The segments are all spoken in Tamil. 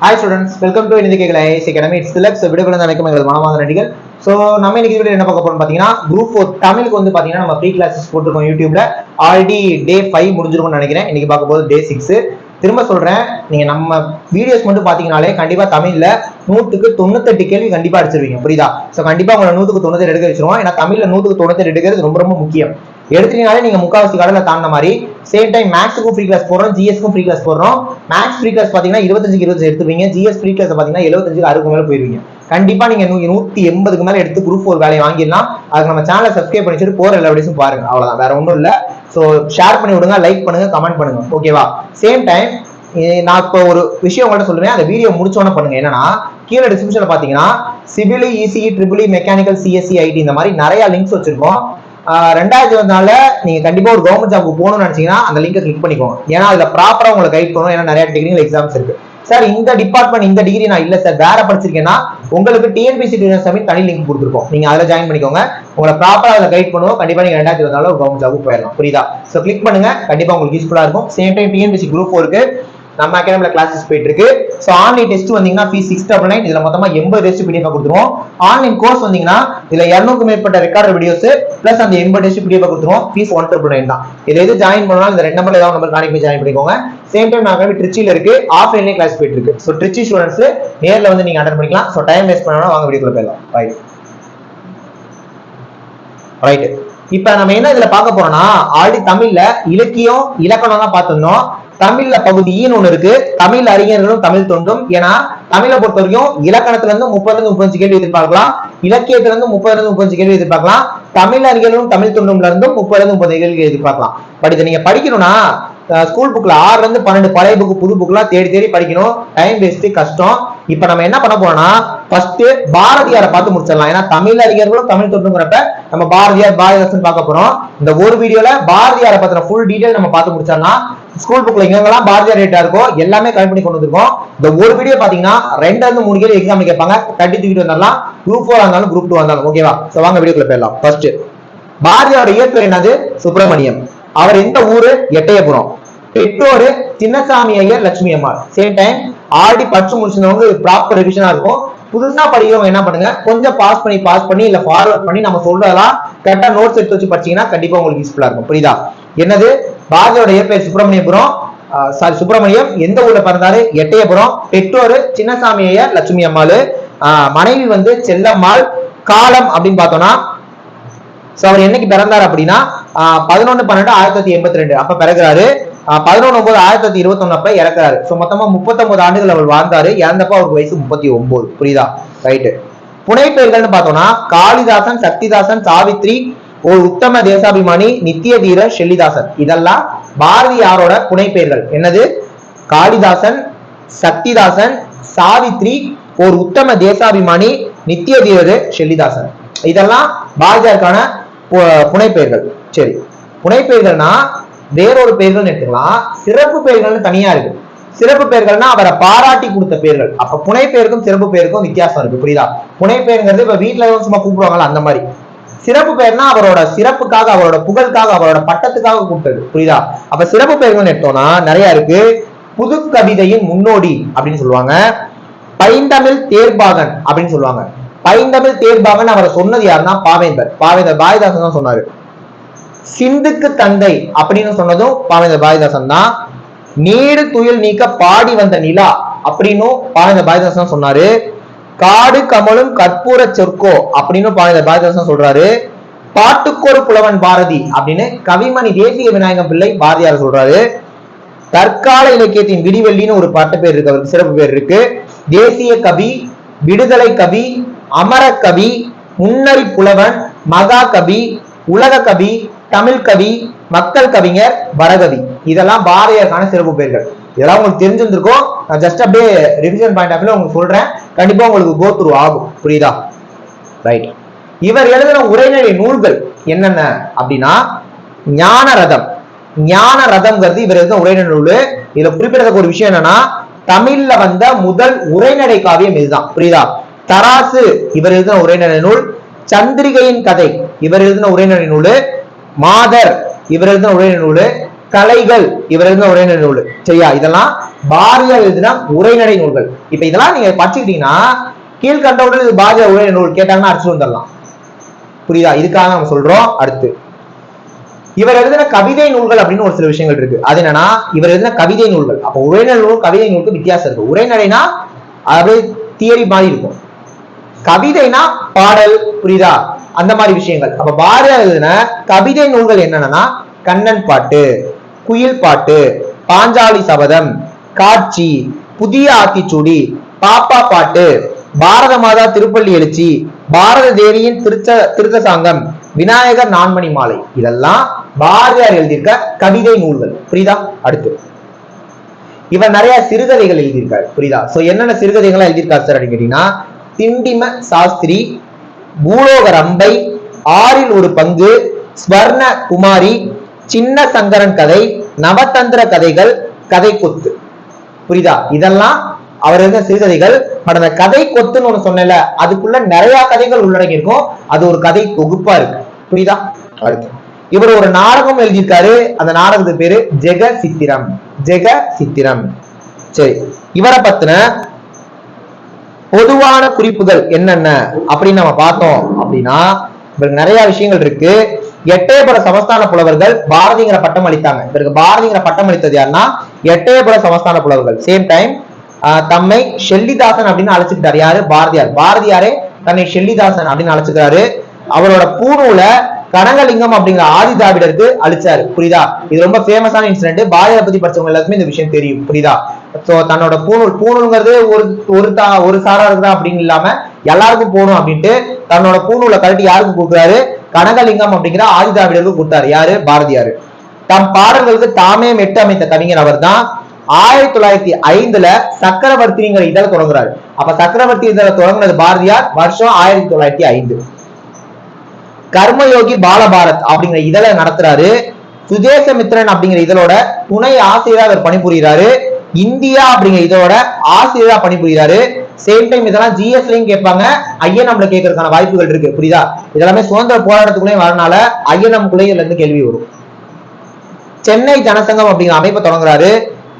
Hi students, welcome to Indikegala IAS Academy. It's Tilak. So video நடக்கும் எங்கள் மனமார்ந்த நன்றிகள். So நம்ம இன்னைக்கு வீடியோ என்ன பார்க்க போறோம் பாத்தீங்கன்னா group 4 தமிழுக்கு வந்து பாத்தீங்கன்னா நம்ம ஃப்ரீ கிளாसेस போட்டுருக்கோம் YouTubeல. ஆல்ரெடி டே 5 முடிஞ்சிருக்கும்னு நினைக்கிறேன். இன்னைக்கு பார்க்க போறது டே 6. திரும்ப சொல்றேன், நீங்க நம்ம வீடியோஸ் மட்டும் பாத்தீங்கனாலே கண்டிப்பா தமிழ்ல 100க்கு 98 கேள்வி கண்டிப்பா அடிச்சிருவீங்க. புரியுதா? சோ கண்டிப்பா உங்களை 100க்கு 98 எடுக்க வச்சிருவோம். ஏன்னா தமிழ்ல 100க்கு 98 எடுக்கிறது ரொம்ப ரொம்ப முக்கியம். எடுத்தீங்கனாலே நீங்க முக்காவாசி கடலை தாண்டின மாதிரி. சேம் டைம் மேக்ஸுக்கும் ஃப்ரீ கிளாஸ் போடுறோம், ஜிஎஸ்க்கும் ஃப்ரீ கிளாஸ் போடுறோம். மேக்ஸ் ஃப்ரீ கிளாஸ் பாத்தீங்கன்னா 25க்கு 20 எடுத்துருவீங்க. ஜிஎஸ் ஃப்ரீ கிளாஸ் பாத்தீங்கன்னா 75க்கு 60 மேல போயிருவீங்க. கண்டிப்பா நீங்க 180க்கு மேல எடுத்து குரூப் 4 வேலையை வாங்கிடலாம். அதுக்கு நம்ம சேனலை சப்ஸ்கிரைப் பண்ணி வச்சுட்டு போற எல்லா வீடியோஸும் பாருங்க. அவ்வளவுதான், வேற ஒன்றும் இல்ல. ஸோ ஷேர் பண்ணி விடுங்க, லைக் பண்ணுங்க, கமெண்ட் பண்ணுங்க. ஓகேவா? சேம் டைம் நான் இப்போ ஒரு விஷயம் உங்கள்ட்ட சொல்லுவேன், அந்த வீடியோ முடிச்சோன்னு பண்ணுங்க. என்னன்னா கீழே டிஸ்கிரிப்ஷன்ல பாத்தீங்கன்னா civil, ECE, triple, mechanical, CSC, IT இந்த மாதிரி நிறைய லிங்க்ஸ் வச்சிருக்கோம். 2024 நீங்க கண்டிப்பா ஒரு கவர்மெண்ட் ஜாப்க்கு போகணும்னு நினைச்சீங்கன்னா அந்த லிங்கை கிளிக் பண்ணிக்கோங்க. ஏன்னா அதுல ப்ராப்பரா உங்களை கைட் பண்ணணும். ஏன்னா நிறைய டெக்னிக்கல் எக்ஸாம்ஸ் இருக்கு. சார் இந்த டிபார்ட்மெண்ட் இந்த டிகிரி நான் இல்ல சார் வேற படிச்சிருக்கேன்னா உங்களுக்கு டிஎன்பிசி தனி லிங்க் கொடுத்துருக்கோம். நீங்க அதில் ஜாயின் பண்ணிக்கோங்க. உங்களை ப்ராப்பரா அதில் கைட் பண்ணுவோம். கண்டிப்பா நீங்க 2024 ஒரு கவர்மெண்ட் ஜாப்க்கு போயிடலாம். புரியுதா? ஸோ கிளிக் பண்ணுங்க, கண்டிப்பா உங்களுக்கு யூஸ்ஃபுல்லா இருக்கும். சேம் டைம் டிஎன்பிசி குரூப் 4க்கு நம்ம அகாடமில கிளாஸஸ் போயிட்டு இருக்கு. ஸோ ஆன்லைன் டெஸ்ட் வந்தீங்கன்னா ஃபீஸ் 699. இதுல மொத்தமா 80 டெஸ்ட் பிடிஎஃப் கொடுத்துருவோம். ஆன்லைன் கோர்ஸ் வந்தீங்கன்னா இதுல 200க்கும் மேற்பட்ட ரெக்கார்ட் வீடியோஸ் பிளஸ் அந்த 80 டெஸ்ட் பிடிஎஃப் கொடுத்துருவோம். ஃபீஸ் 199 தான். இதுல எது ஜாயின் பண்ணலாம், இந்த 2 நம்பர்ல ஏதாவது நம்பர் கான்டெக்ட் பண்ணி ஜாயின் பண்ணிக்கோங்க. சேம் டைம் அகாடமி திருச்சியில இருக்கு, ஆஃப்லைன்லயே கிளாஸ் போயிட்டு இருக்கு. ஸோ திருச்சி ஸ்டூடெண்ட்ஸ் நேர்ல வந்து நீங்க அட்டெண்ட் பண்ணிக்கலாம். ஸோ டைம் வேஸ்ட் பண்ணாம வாங்க வீடியோக்குள்ள போயிடலாம். ரைட். இப்ப நம்ம என்ன இதுல பார்க்க போறோம்னா, ஆல்ரெடி தமிழ்ல இலக்கியம் இலக்கணம் தான் பார்த்திருந்தோம். தமிழ்ல பகுதி ஈன்னு ஒண்ணு இருக்கு, தமிழ் அறிஞர்களும் தமிழ் தொண்டும். ஏன்னா தமிழை பொறுத்த வரைக்கும் இலக்கணத்துல இருந்து 30 35 கேள்வி எதிர்பார்க்கலாம், இலக்கியத்துல இருந்து 30 35 கேள்வி எதிர்பார்க்கலாம், தமிழ் அறிஞர்களும் தமிழ் தொண்டும்ல இருந்தும் 30 30 கேள்வி எதிர்பார்க்கலாம். பட் இதை நீங்க படிக்கணும்னா ஸ்கூல் புக்ல 6ல இருந்து 12 பழைய புக் புது புக்லாம் தேடி தேடி படிக்கணும். டைம் வேஸ்ட், கஷ்டம். இப்ப நம்ம என்ன பண்ண போறோம்னா ஃபர்ஸ்ட் பாரதியாரை பார்த்து முடிச்சிடலாம். ஏன்னா தமிழ் அறிஞர்களும் தமிழ் தொண்டுங்கிறப்ப நம்ம பாரதிதாசன் பார்க்க போறோம். இந்த ஒரு வீடியோல பாரதியாரை பத்தின ஃபுல் டீடைல் நம்ம பார்த்து முடிச்சிடலாம். ஸ்கூல் புக்ல எங்கெல்லாம் பாரதியார் ரேட்டா இருக்கோ எல்லாமே கலெக்ட் பண்ணி கொண்டு வந்திருக்கோம். இந்த ஒரு வீடியோ பாத்தீங்கன்னா 2 இருந்து 3 கேள்வி எக்ஸாம் கேட்பாங்க. தட்டி தூக்கிட்டு வந்துடலாம். குரூப் 4 இருந்தாலும் குரூப் 2 வந்தாலும். ஓகேவா? சோ வாங்க வீடியோக்குள்ள போயிடலாம். ஃபர்ஸ்ட் பாரதியாரோட இயற்பெயர் என்னது? சுப்பிரமணியம். அவர் எந்த ஊரு? எட்டயபுரம். பெற்றோரு சின்னசாமி ஐயர், லட்சுமி அம்மாள். சேம் டைம் ஆல்ரெடி படிச்சு முடிச்சவங்க ப்ராப்பர் ரிவிஷனா இருக்கும். புதுசா படிக்கிறவங்க என்ன பண்ணுங்க, கொஞ்சம் பாஸ் பண்ணி இல்ல ஃபார்வர்ட் பண்ணி நம்ம சொல்றதெல்லாம் கரெக்டா நோட்ஸ் எடுத்து வச்சு படிச்சீங்கன்னா கண்டிப்பா உங்களுக்கு யூஸ்ஃபுல்லா இருக்கும். புரியுதா? என்னது? பாரதியோட இயற்பெயர் சுப்பிரமணியம். எந்த ஊர்ல பிறந்தாரு? எட்டயபுரம். பெற்றோரு சின்னசாமி ஐயர், லட்சுமி அம்மாள். மனைவி வந்து செல்லம்மாள். காலம் அப்படின்னு பார்த்தோம்னா அவர் என்னைக்கு பிறந்தாரு அப்படின்னா 11/12/1982 அப்ப பிறகுறாரு. 11/9/1921 அப்ப இறக்குறாரு. சோ மொத்தமா 39 ஆண்டுகள் அவர் வாழ்ந்தாரு. இறந்தப்ப அவருக்கு வயசு 39. புரியுதா? ரைட்டு. புனைப்பெயர்கள்னு பார்த்தோம்னா காளிதாசன், சக்திதாசன், சாவித்ரி, ஒரு உத்தம தேசாபிமானி, நித்திய தீரர், ஷெல்லிதாசன். இதெல்லாம் பாரதியாரோட புனைப்பெயர்கள். என்னது? காளிதாசன், சக்திதாசன், சாவித்ரி, ஒரு உத்தம தேசாபிமானி, நித்திய தீரர், ஷெல்லிதாசன். இதெல்லாம் பாரதியாருக்கான புனைப்பெயர்கள். சரி, புனைப்பெயர்கள்னா வேறொரு பெயர்கள் எடுத்துக்கலாம். சிறப்பு பெயர்கள் தனியா இருக்கு. சிறப்பு பெயர்கள்னா அவரை பாராட்டி கொடுத்த பெயர்கள். அப்ப புனைப்பெயருக்கும் சிறப்பு பெயருக்கும் வித்தியாசம் இருக்கு. புரியுதா? புனைப்பெயர்ங்கிறது இப்ப வீட்டுல சும்மா கூப்பிடுவாங்கல்ல அந்த மாதிரி. சிறப்பு பெயர்னா அவரோட சிறப்புக்காக, அவரோட புகழுக்காக, அவரோட பட்டத்துக்காக கூப்பிட்டது. புரியுதா? அப்ப சிறப்பு பெயர்கள் எடுத்தோம்னா நிறைய இருக்கு. புது கவிதையின் முன்னோடி அப்படின்னு சொல்லுவாங்க. பைந்தமிழ் தேர்பாகன் அப்படின்னு சொல்லுவாங்க. பைந்தமிழ் தேர்பாகன் அவரை சொன்னது யாருன்னா பாவேந்தர் பாரதிதாசன் தான் சொன்னாரு. சிந்துக்கு தந்தை அப்படின்னு சொன்னதும் பாவேந்தர் பாரதிதாசன் தான். நீடு துயில் நீக்க பாடி வந்த நிலா அப்படின்னு பாவேந்தர் பாரதிதாசன் சொன்னாரு. காடு கமலும் கற்பூர சொற்கோ அப்படின்னு பாவேந்தர் பாரதிதாசன் சொல்றாரு. பாட்டுக்கொரு புலவன் பாரதி அப்படின்னு கவிமணி தேசிய விநாயகம் பிள்ளை பாரதியார் சொல்றாரு. தற்கால இலக்கியத்தின் விடிவெள்ளின்னு ஒரு பாட்டு பேர் இருக்கு, அவருக்கு சிறப்பு பேர் இருக்கு. தேசிய கவி, விடுதலை கவி, அமர கவி, முன்னறி புலவன், மகா கவி, உலக கவி, தமிழ் கவி, மக்கள் கவிஞர், வரகவி. இதெல்லாம் பாரதியாருக்கான சிறப்பு பெயர்கள். இதெல்லாம் உங்களுக்கு தெரிஞ்சிருந்திருக்கும். நான் ஜஸ்ட் அப்படியே ரிவிஷன் பாயிண்ட் ஆஃப் வியூல உங்களுக்கு சொல்றேன். கண்டிப்பா உங்களுக்கு கோ த்ரூ ஆகும். புரியுதா? ரைட். இவர் எழுதின உரைநடை நூல்கள் என்னென்ன அப்படின்னா ஞான ரதம். ஞான ரதம்ங்கிறது இவர் எழுதின உரைநடை நூல். இதுல குறிப்பிடத்தக்க ஒரு விஷயம் என்னன்னா தமிழ்ல வந்த முதல் உரைநடை காவியம் இதுதான். புரியுதா? தராசு இவர் எழுதின உரைநடை நூல். சந்திரிகையின் கதை இவர் எழுதின உரைநடை நூல். மாதர் இவர் எழுதின உரைநடை நூல். கலைகள் இவர் எழுதின உரைநடை நூல். சரியா? இதெல்லாம் பாரதியார் எழுதின உரைநடை நூல்கள். இப்ப இதெல்லாம் நீங்க படிச்சுக்கிட்டீங்கன்னா கீழ்கண்டவுடன் இது பாரதியார் உரைநடை நூல் கேட்டாங்கன்னா அடிச்சுட்டு வந்துடலாம். புரியுதா? இதுக்காக நம்ம சொல்றோம். அடுத்து இவர் எழுதின கவிதை நூல்கள் அப்படின்னு ஒரு சில விஷயங்கள் இருக்கு. அது என்னன்னா இவர் எழுதின கவிதை நூல்கள். அப்ப உரைநடை நூல் கவிதை நூலுக்கு வித்தியாசம் இருக்கு. உரைநடைனா அப்படியே தியரி மாதிரி இருக்கும், கவிதைனா பாடல். புரியுதா? அந்த மாதிரி விஷயங்கள். அப்ப பாரதியார் எழுதின கவிதை நூல்கள் என்னன்னா கண்ணன் பாட்டு, குயில் பாட்டு, பாஞ்சாலி சபதம், காட்சி, புதிய ஆத்திச்சூடி, பாப்பா பாட்டு, பாரத மாதா திருப்பள்ளி எழுச்சி, பாரத தேவியின் திருத்த சாங்கம், விநாயகர் நான்மணி மாலை. இதெல்லாம் பாரதியார் எழுதியிருக்க கவிதை நூல்கள். புரியுதா? அடுத்து இவர் நிறைய சிறுகதைகள் எழுதியிருக்காரு. புரியுதா? சோ என்னென்ன சிறுகதைகள் எழுதியிருக்காரு சார் அப்படின்னு கேட்டீங்கன்னா திண்டிம சாஸ்திரி, பூலோக ரம்பை, ஆறில் ஒரு பங்கு, ஸ்வர்ண குமாரி, சின்ன சங்கரன் கதை, நவதந்திர கதைகள், கதை கொத்து. புரியுதா? இதெல்லாம் அவர் எழுதின சிறுகதைகள். பட் அந்த கதை கொத்துன்னு ஒண்ணு சொன்னல, அதுக்குள்ள நிறைய கதைகள் உள்ளடங்கி இருக்கும். அது ஒரு கதை தொகுப்பா இருக்கு. புரியுதா? அடுத்து இவர் ஒரு நாடகம் எழுதியிருக்காரு. அந்த நாடகத்துக்கு பேரு ஜெக சித்திரம். ஜெக சித்திரம். சரி, இவரை பத்தின பொதுவான குறிப்புகள் என்னென்ன அப்படின்னு நம்ம பார்த்தோம் அப்படின்னா இவருக்கு நிறைய விஷயங்கள் இருக்கு. எட்டயபுர சமஸ்தான புலவர்கள் பாரதிங்கிற பட்டம் அளித்தாங்க. இவருக்கு பாரதிங்கிற பட்டம் அளித்தது யாருன்னா எட்டயபுர சமஸ்தான புலவர்கள். சேம் டைம் தம்மை ஷெல்லிதாசன் அப்படின்னு அழைச்சுக்கிட்டாரு. யாரு? பாரதியார். பாரதியாரே தன்னை ஷெல்லிதாசன் அப்படின்னு அழைச்சுக்கிறாரு. அவரோட பூநூல கனகலிங்கம் அப்படிங்கிற ஆதி திராவிடருக்கு அழிச்சாரு. புரியுதா? இது ரொம்ப ஃபேமஸான இன்சிடென்ட். பாரதியார் பத்தி படிச்சவங்க எல்லாருக்குமே இந்த விஷயம் தெரியும். புரியுதா? சோ தன்னோட பூணூல்ங்கிறது ஒரு சாரா இருக்குதா அப்படின்னு இல்லாம எல்லாருக்கும் போகணும் அப்படின்ட்டு தன்னோட பூணூலை கழட்டி யாருக்கு கொடுக்குறாரு? கனகலிங்கம் அப்படிங்கிற ஆதி திராவிடருக்கு கொடுத்தாரு. யாரு? பாரதியாரு. தம் பாடல்களுக்கு தாமே மெட்டு அமைத்த கவிஞர் அவர் தான். 1905 சக்கரவர்த்திங்கிற இதழ தொடங்குறாரு. அப்ப சக்கரவர்த்தி இதழ தொடங்குனது பாரதியார். வருஷம் 1905. கர்மயோகி பாலபாரத் அப்படிங்கிற இதழை நடத்துறாரு. சுதேசமித்ரன் அப்படிங்கிற இதழோட துணை ஆசிரியரா அவர் பணிபுரிகிறாரு. இந்தியா அப்படிங்கிற இதோட ஆசிரியரா பணிபுரிகிறாரு. சேம் டைம் இதெல்லாம் ஜிஎஸ்லையும் கேட்பாங்க, ஐஎன்எம்ல கேட்கறதுக்கான வாய்ப்புகள் இருக்கு. புரியுதா? இதெல்லாமே சுதந்திர போராட்டத்துக்குள்ளே வரனால ஐஎன்எம்குள்ளே இதுல இருந்து கேள்வி வரும். சென்னை ஜனசங்கம் அப்படிங்கிற அமைப்பை தொடங்குறாரு.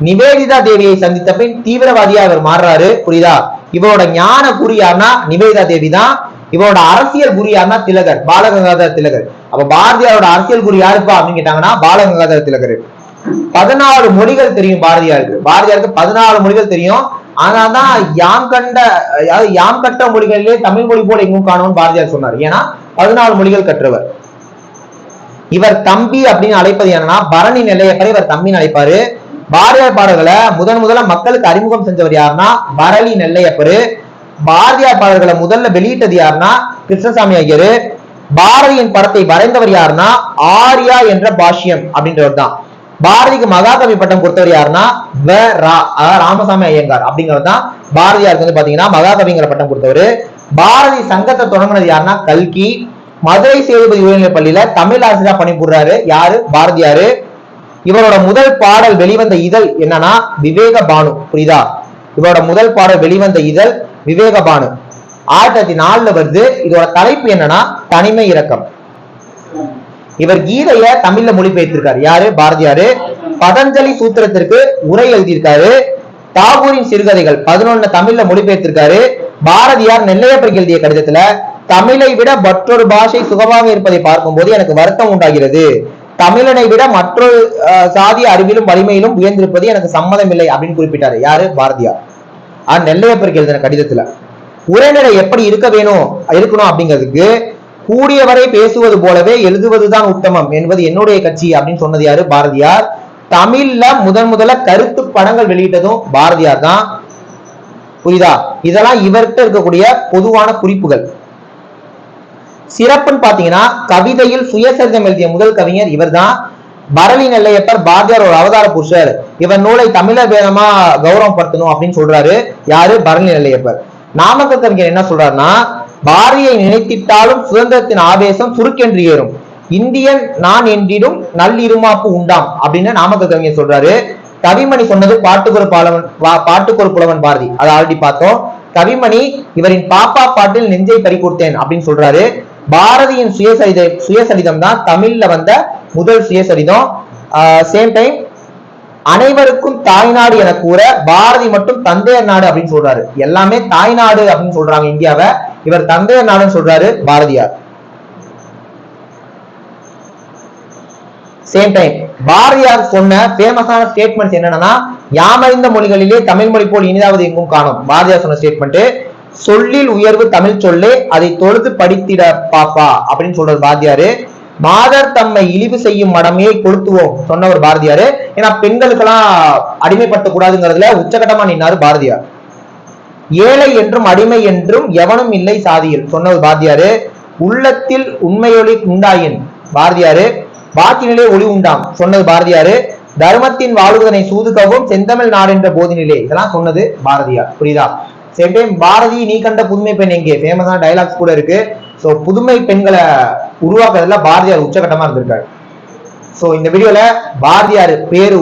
நிவேதிதா தேவியை சந்தித்த பின் தீவிரவாதியா இவர் மாறுறாரு. புரியுதா? இவரோட ஞான குரு யாருன்னா நிவேதிதா தேவி தான். இவரோட அரசியல் குரு யாருன்னா திலகர், பாலகங்காதர திலகர். அப்ப பாரதியாரோட அரசியல் குரு யாருப்பா அப்படின்னு கேட்டாங்கன்னா பாலகங்காதர திலகர். 14 மொழிகள் தெரியும் பாரதியாருக்கு. பாரதியாருக்கு 14 மொழிகள் தெரியும். ஆனாதான் யாம் கற்ற மொழிகளிலே தமிழ் மொழி போல எங்கும் காணும்னு பாரதியார் சொன்னார். ஏன்னா 14 மொழிகள் கற்றவர். இவர் தம்பி அப்படின்னு அழைப்பது என்னன்னா பரணி நெல்லையப்பரை இவர் தம்பின்னு அழைப்பாரு. பாரதியார் பாடல்களை முதல்ல மக்களுக்கு அறிமுகம் செஞ்சவர் யாருன்னா பரணி நெல்லையப்பரு. பாரதியார் பாடல்களை முதல்ல வெளியிட்டது யாருன்னா கிருஷ்ணசாமி ஐயரு. பாரதியின் படத்தை வரைந்தவர் யாருன்னா ஆர்யா என்ற பாஷ்யம் அப்படின்றவர் தான். பாரதிக்கு மகாகவி பட்டம் கொடுத்தவர் யாருன்னா ராமசாமி ஐயங்கார் அப்படிங்கிறது தான் பாரதியாருக்கு வந்து பாத்தீங்கன்னா மகாகவிங்கிற பட்டம் கொடுத்தவர். பாரதி சங்கத்தை தொடங்கினது யாருன்னா கல்கி. மதுரை சேதுபதி உயர்நிலைப் பள்ளியில தமிழ் ஆசிரியரா பணிபுரிறாரு. யாரு? பாரதியாரு. இவரோட முதல் பாடல் வெளிவந்த இதழ் என்னன்னா விவேக பானு. புரியுதா? இவரோட முதல் பாடல் வெளிவந்த இதழ் விவேக பானு 1904 வருது. இதோட தலைப்பு என்னன்னா தனிமை இரக்கம். இவர் கீதைய தமிழ்ல மொழிபெயர்த்திருக்காரு. யாரு? பாரதியாரு. பதஞ்சலி சூத்திரத்திற்கு உரை எழுதியிருக்காரு. தாகூரின் சிறுகதைகள் 11 தமிழ்ல மொழிபெயர்த்திருக்காரு. பாரதியார் நெல்லையப்பருக்கு எழுதிய கடிதத்துல தமிழை விட மற்றொரு பாஷை சுகமாக இருப்பதை பார்க்கும் போது எனக்கு வருத்தம் உண்டாகிறது. தமிழனை விட மற்றொரு சாதிய அறிவிலும் வலிமையிலும் உயர்ந்திருப்பது எனக்கு சம்மதம் இல்லை அப்படின்னு குறிப்பிட்டாரு. யாரு? பாரதியார். நெல்லையப்பருக்கு எழுதின கடிதத்துல உரைநடை எப்படி இருக்கணும் அப்படிங்கிறதுக்கு கூடியவரை பேசுவது போலவே எழுதுவதுதான் உத்தமம் என்பது என்னுடைய கட்சி அப்படின்னு சொன்னது யாரு? பாரதியார். தமிழ்ல முதல்ல கருத்து படங்கள் வெளியிட்டதும் பாரதியார் தான். புரியுதா? இதெல்லாம் இவர்கிட்ட இருக்கக்கூடிய பொதுவான குறிப்புகள். சிறப்புன்னு பாத்தீங்கன்னா கவிதையில் சுயசரிதம் எழுதிய முதல் கவிஞர் இவர் தான். பரணி நெல்லையப்பர் பாரதியார் ஒரு அவதார புருஷர். இவர் நூலை தமிழர் வேதமா கௌரவப்படுத்தணும் அப்படின்னு சொல்றாரு. யாரு? பரணி நெல்லையப்பர். நாமக்கல் கவிஞர் என்ன சொல்றாருன்னா பாரதியை நினைத்திட்டாலும் சுதந்திரத்தின் ஆவேசம் சுருக்கென்று ஏறும், இந்தியன் நான் என்றிடும் நல்லிருமாப்பு உண்டாம் அப்படின்னு நாமக்கல் கவிஞர் சொல்றாரு. கவிமணி சொன்னது பாட்டுக்கொரு புலவன் பாரதி. அதை ஆல்ரெடி பார்த்தோம். கவிமணி இவரின் பாப்பா பாட்டில் நெஞ்சை பறி கொடுத்தேன் அப்படின்னு சொல்றாரு. பாரதியின் சுயசரிதம் தான் தமிழ்ல வந்த முதல் சுயசரிதம். சேம் டைம் அனைவருக்கும் தாய்நாடு என கூற பாரதி மட்டும் தந்தையர் நாடு அப்படின்னு சொல்றாரு. எல்லாமே தாய்நாடு அப்படின்னு சொல்றாங்க இந்தியாவை, இவர் தந்தையர் நாடுன்னு சொல்றாரு பாரதியார். சேம் டைம் பாரதியார் சொன்ன ஃபேமஸான ஸ்டேட்மெண்ட்ஸ் என்னன்னா, யாமறிந்த மொழிகளிலே தமிழ் மொழி போல் இனிதாவது எங்கும் காணும். பாரதியார் சொன்ன ஸ்டேட்மெண்ட், சொல்லில் உயர்வு தமிழ் சொல்லே அதை தொழுது படித்திட பாப்பா அப்படின்னு சொல்றது பாரதியாரு. மாதர் தம்மை இழிவு செய்யும் மடமையை கொளுத்துவோம் சொன்னவர் பாரதியாரு. ஏன்னா பெண்களுக்கெல்லாம் அடிமைப்படுத்த கூடாதுங்கிறதுல உச்சகட்டமா நின்னாரு பாரதியார். ஏழை என்றும் அடிமை என்றும் எவனும் இல்லை சாதியில் சொன்னவர் பாரதியாரு. உள்ளத்தில் உண்மையொளி உண்டாயின் பாரதியாரு. வாக்கினிலே ஒளி உண்டாம் சொன்னது பாரதியாரு. தர்மத்தின் வாழ்வதனை சூதுகவும் செந்தமிழ் நாடு என்ற போதினிலே, இதெல்லாம் சொன்னது பாரதியார். புரியுதா? சேம் டைம் பாரதி நீ கண்ட புதுமை பெண் எங்கே ஃபேமஸான டைலாக்ஸ் கூட இருக்கு. ஸோ புதுமை பெண்களை உருவாக்குறதுல பாரதியார் உச்சகட்டமா இருந்திருக்காரு. ஸோ இந்த வீடியோல பாரதியார் பேரு,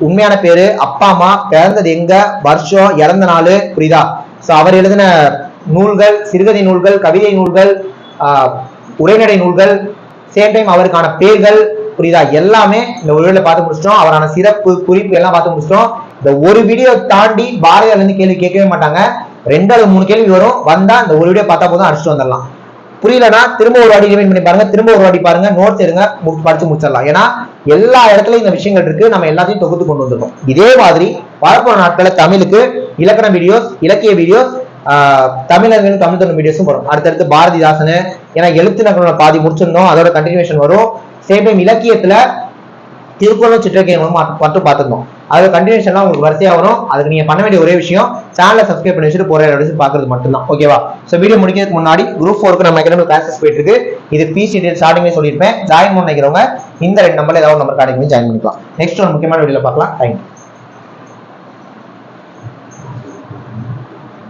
உண்மையான பேரு, அப்பா அம்மா, பிறந்தது எங்க, வருஷம், இறந்த நாள், புரியுதா? ஸோ அவர் எழுதின நூல்கள், சிறுகதை நூல்கள், கவிதை நூல்கள், உரைநடை நூல்கள், சேம் டைம் அவருக்கான பேர்கள், புரியுதா? எல்லாமே இந்த வீடியோல பார்த்து முடிச்சிட்டோம். அவரான சிறப்பு குறிப்பு எல்லாம் பார்த்து முடிச்சிட்டோம். இந்த ஒரு வீடியோ தாண்டி பாரதியார் இருந்து கேள்வி கேட்கவே மாட்டாங்க. 2 அல்லது 3 கேள்வி வரும். வந்தா இந்த ஒரு வீடியோ பார்த்தா போதும், அடிச்சுட்டு வந்துடலாம். புரியலன்னா திரும்ப ஒரு வாட்டி ரிவைண்ட் பண்ணி பாருங்க, திரும்ப ஒரு வாட்டி பாருங்க, நோட்ஸ் எடுங்க, படிச்சு முடிச்சிடலாம். ஏன்னா எல்லா இடத்துலயும் இந்த விஷயங்கள் இருக்கு, நம்ம எல்லாத்தையும் தொகுத்து கொண்டு வந்துருக்கோம். இதே மாதிரி வரப்போற நாட்கள தமிழுக்கு இலக்கண வீடியோஸ், இலக்கிய வீடியோஸ், தமிழர்களும் தமிழ் தொண்டு வீடியோஸும் வரும். அடுத்தடுத்து பாரதிதாசன், ஏன்னா எழுத்து நகரோட பாதி முடிச்சிருந்தோம், அதோட கண்டினியூஷன் வரும். சேம் டைம் இலக்கியத்துல திருக்குறளும் சிற்றக்கியம் மட்டும் பார்த்துருந்தோம், அதோட கண்டினியூஷன்லாம் உங்களுக்கு வரிசையா வரும். அதுக்கு நீங்க பண்ண வேண்டிய ஒரே விஷயம், சேனலை சப்ஸ்கிரைப் பண்ணி வச்சுட்டு போற பாக்குறது மட்டும்தான். ஓகேவா? ஸோ வீடியோ முடிக்கிறதுக்கு முன்னாடி குரூப் 4க்கு நம்ம அகாடமிக் கிளாஸஸ் போயிட்டு இருக்கு. இது ஃபீஸ் டீடைல் ஸ்டார்டிங்லேயே சொல்லியிருப்பேன். ஜாயின் பண்ண நினைக்கிறவங்க இந்த 2 நம்பர்ல ஏதாவது ஒரு நம்பர் கார்டு ஜாயின் பண்ணிக்கலாம். நெக்ஸ்ட் ஒரு முக்கியமான வீடியோல பார்க்கலாம். தேங்க்யூ.